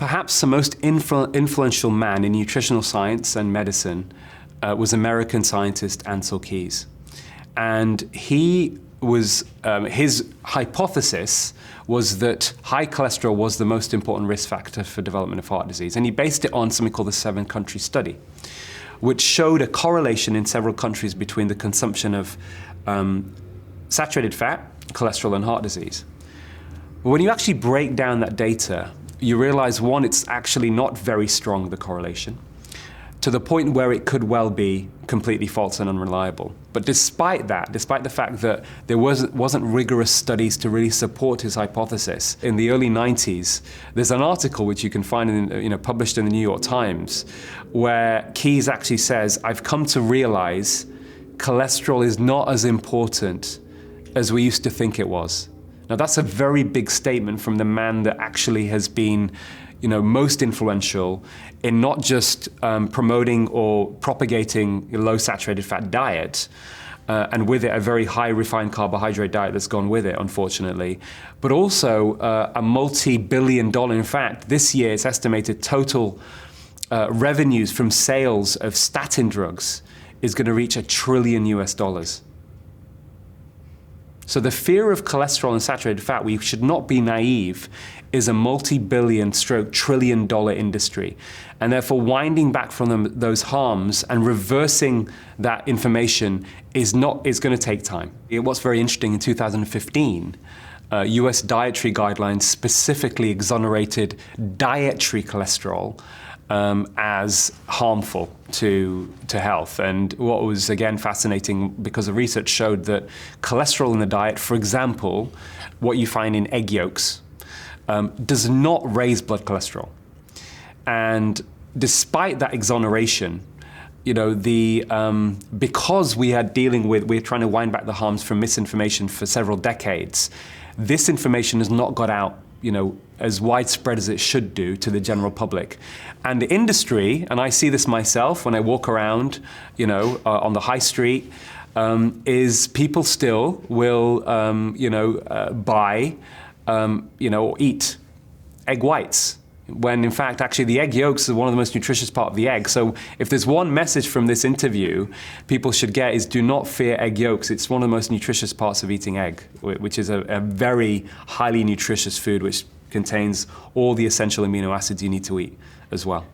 Perhaps the most influential man in nutritional science and medicine was American scientist Ancel Keys. And he was, his hypothesis was that high cholesterol was the most important risk factor for development of heart disease. And he based it on something called the 7-country study, which showed a correlation in several countries between the consumption of saturated fat, cholesterol, and heart disease. But when you actually break down that data, you realize, one, it's actually not very strong, the correlation, to the point where it could well be completely false and unreliable. But despite that, despite the fact that there wasn't rigorous studies to really support his hypothesis, in the early 90s, there's an article which you can find published in the New York Times, where Keys actually says, "I've come to realize cholesterol is not as important as we used to think it was." Now that's a very big statement from the man that actually has been most influential in not just promoting or propagating a low saturated fat diet, and with it a very high refined carbohydrate diet that's gone with it, unfortunately, but also a multi-billion-dollar, in fact, this year it's estimated total revenues from sales of statin drugs is going to reach $1 trillion. So the fear of cholesterol and saturated fat, we should not be naive, is a multi-billion stroke trillion-dollar industry. And therefore winding back from those harms and reversing that information is going to take time. What's very interesting, in 2015, US dietary guidelines specifically exonerated dietary cholesterol as harmful to health. And what was, again, fascinating, because the research showed that cholesterol in the diet, for example, what you find in egg yolks, does not raise blood cholesterol. And despite that exoneration, because we're trying to wind back the harms from misinformation for several decades, this information has not got out as widespread as it should do to the general public. And the industry, and I see this myself when I walk around, on the high street, is people still will, buy, or eat egg whites, when in fact actually the egg yolks are one of the most nutritious part of the egg. So if there's one message from this interview people should get, is do not fear egg yolks. It's one of the most nutritious parts of eating egg, which is a very highly nutritious food which contains all the essential amino acids you need to eat as well.